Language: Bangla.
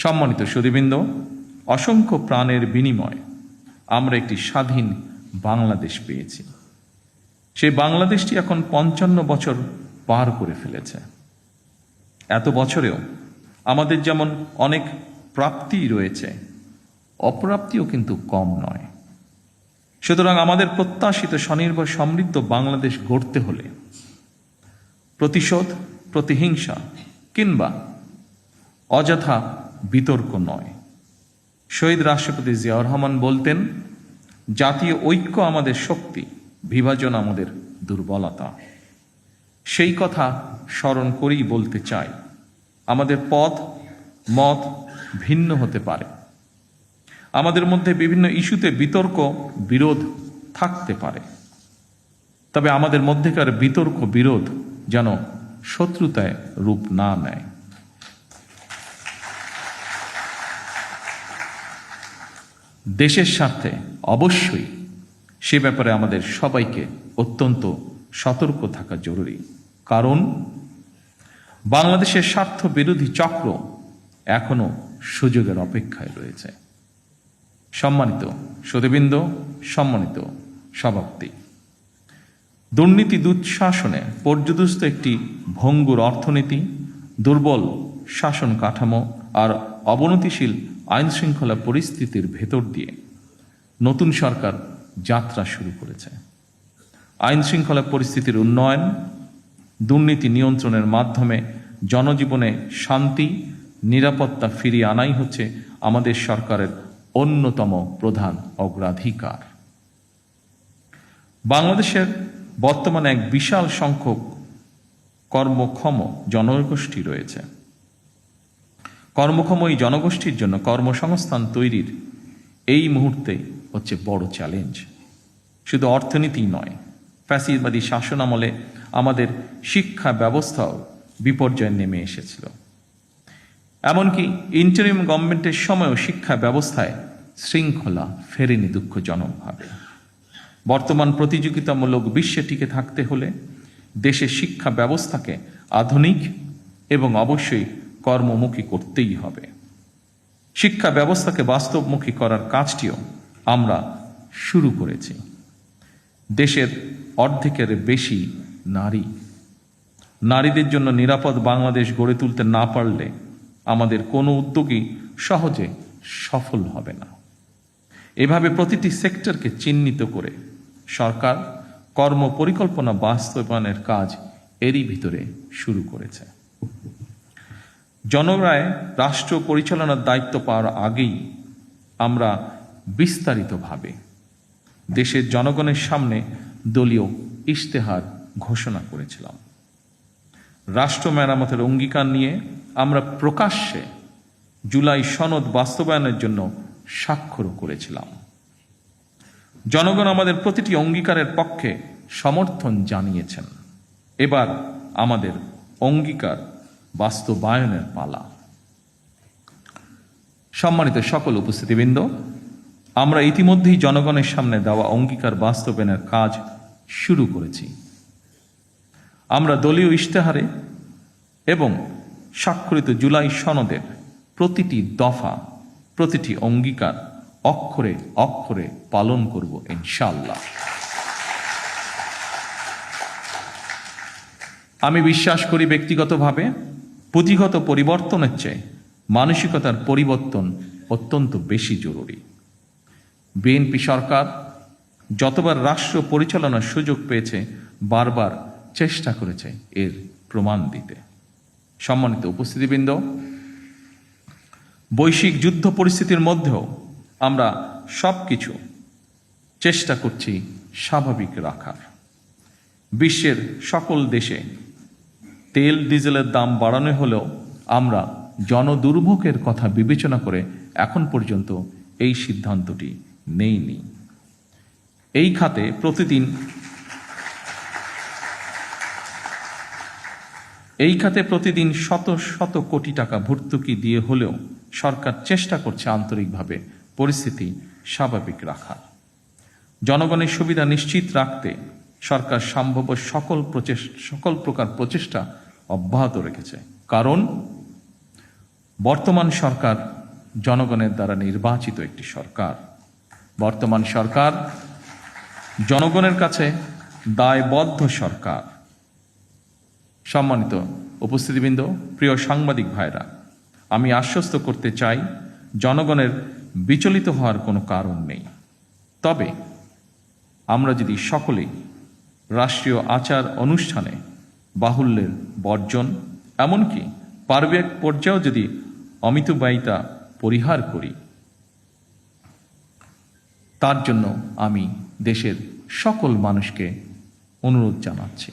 সম্মানিত সুধীবৃন্দ, অসংখ্য প্রাণের বিনিময়ে আমরা একটি স্বাধীন বাংলাদেশ পেয়েছি। সেই বাংলাদেশটি এখন 55 বছর পার করে ফেলেছে। এত বছরেও আমাদের যেমন অনেক প্রাপ্তি রয়েছে, অপ্রাপ্তিও কিন্তু কম নয়। সুতরাং আমাদের প্রত্যাশিত স্বনির্ভর সমৃদ্ধ বাংলাদেশ গড়তে হলে প্রতিশোধ, প্রতিহিংসা কিংবা অযথা বিতর্ক নয়। শহীদ রাষ্ট্রপতি জিয়াউর রহমান বলতেন, জাতীয় ঐক্য আমাদের শক্তি, বিভাজন আমাদের দুর্বলতা। সেই কথা স্মরণ করেই বলতে চাই, আমাদের পথ মত ভিন্ন হতে পারে, আমাদের মধ্যে বিভিন্ন ইস্যুতে বিতর্ক বিরোধ থাকতে পারে, তবে আমাদের মধ্যেকার বিতর্ক বিরোধ যেন শত্রুতায় রূপ না নেয়। দেশের স্বার্থে অবশ্যই সে ব্যাপারে আমাদের সবাইকে অত্যন্ত সতর্ক থাকা জরুরি, কারণ বাংলাদেশের স্বার্থ বিরোধী চক্র এখনো সুযোগের অপেক্ষায় রয়েছে। সম্মানিত সুধীবৃন্দ, সম্মানিত সভাপতি, দুর্নীতি দুঃশাসনে পর্যদস্ত একটি ভঙ্গুর অর্থনীতি, দুর্বল শাসন কাঠামো আর অবনতিশীল আইন শৃঙ্খলা পরিস্থিতির ভেতর দিয়ে নতুন সরকার যাত্রা শুরু করেছে। আইন শৃঙ্খলা পরিস্থিতির উন্নয়ন, দুর্নীতি নিয়ন্ত্রণের মাধ্যমে জনজীবনে শান্তি নিরাপত্তা ফিরিয়ে আনাই হচ্ছে আমাদের সরকারের অন্যতম প্রধান অগ্রাধিকার। বাংলাদেশের বর্তমানে এক বিশাল সংখ্যক কর্মক্ষম জনগোষ্ঠী রয়েছে। কর্মক্ষম এই জনগোষ্ঠীর জন্য কর্মসংস্থান তৈরির এই মুহূর্তে হচ্ছে বড় চ্যালেঞ্জ। শুধু অর্থনীতি নয়, ফ্যাসিবাদী শাসন আমলে আমাদের শিক্ষা ব্যবস্থাও বিপর্যয়ে নেমে এসেছিল। এমনকি ইন্টারিম গভর্নমেন্টের সময়ও শিক্ষা ব্যবস্থায় শৃঙ্খলা ফেরেনি দুঃখজনকভাবে। বর্তমান প্রতিযোগিতামূলক বিশ্বে টিকে থাকতে হলে দেশের শিক্ষা ব্যবস্থাকে আধুনিক এবং অবশ্যই কর্মমুখী করতেই হবে। শিক্ষা ব্যবস্থাকে বাস্তবমুখী করার কাজটিও আমরা শুরু করেছি। দেশের অর্ধেকের বেশি নারীদের জন্য নিরাপদ বাংলাদেশ গড়ে তুলতে না পারলে আমাদের কোনো উদ্যোগই সহজে সফল হবে না। এভাবে প্রতিটি সেক্টরকে চিহ্নিত করে সরকার কর্ম পরিকল্পনা বাস্তবায়নের কাজ এরই ভিতরে শুরু করেছে। জনগণের রাষ্ট্র পরিচালনার দায়িত্ব পাওয়ার আগেই আমরা বিস্তারিতভাবে দেশের জনগণের সামনে দলীয় ইশতেহার ঘোষণা করেছিলাম। রাষ্ট্র মেরামতের অঙ্গীকার নিয়ে আমরা প্রকাশ্যে জুলাই সনদ বাস্তবায়নের জন্য স্বাক্ষর করেছিলাম। জনগণ আমাদের প্রতিটি অঙ্গীকারের পক্ষে সমর্থন জানিয়েছেন। এবার আমাদের অঙ্গীকার বাস্তবায়নের পালা। সম্মানিত সকল উপস্থিতিবৃন্দ, আমরা ইতিমধ্যেই জনগণের সামনে দেওয়া অঙ্গীকার বাস্তবায়নের কাজ শুরু করেছি। আমরা দলীয় ইশতেহারে এবং স্বাক্ষরিত জুলাই সনদের প্রতিটি দফা, প্রতিটি অঙ্গীকার অক্ষরে অক্ষরে পালন করব ইনশাআল্লাহ। আমি বিশ্বাস করি ব্যক্তিগতভাবে পুঁথিগত পরিবর্তনের চেয়ে মানসিকতার পরিবর্তন অত্যন্ত বেশি জরুরি। বিএনপি সরকার যতবার রাষ্ট্র পরিচালনার সুযোগ পেয়েছে বারবার চেষ্টা করেছে এর প্রমাণ দিতে। সম্মানিত উপস্থিতিবৃন্দ, বৈশ্বিক যুদ্ধ পরিস্থিতির মধ্যেও আমরা সবকিছু চেষ্টা করছি স্বাভাবিক রাখার। বিশ্বের সকল দেশে তেল ডিজেলের দাম বাড়ানো হলেও আমরা জনদুর্ভোগের কথা বিবেচনা করে এখন পর্যন্ত এই সিদ্ধান্তটি নেইনি। এই খাতে প্রতিদিন শত শত কোটি টাকা ভর্তুকি দিয়ে হলেও সরকার চেষ্টা করছে আন্তরিকভাবে পরিস্থিতি স্বাভাবিক রাখার। জনগণের সুবিধা নিশ্চিত রাখতে সরকার সম্ভাব্য সকল প্রকার প্রচেষ্টা অব্যাহত রেখেছে। কারণ বর্তমান সরকার জনগণের দ্বারা নির্বাচিত একটি সরকার। বর্তমান সরকার জনগণের কাছে দায়বদ্ধ সরকার। সম্মানিত উপস্থিতিবৃন্দ, প্রিয় সাংবাদিক ভাইরা, আমি আশ্বস্ত করতে চাই জনগণের বিচলিত হওয়ার কোনো কারণ নেই। তবে আমরা যদি সকলেই রাষ্ট্রীয় আচার অনুষ্ঠানে বাহুল্যের বর্জন, এমনকি পারিবারিক পর্যায়েও যদি অমিতব্যয়িতা পরিহার করি, তার জন্য আমি দেশের সকল মানুষকে অনুরোধ জানাচ্ছি।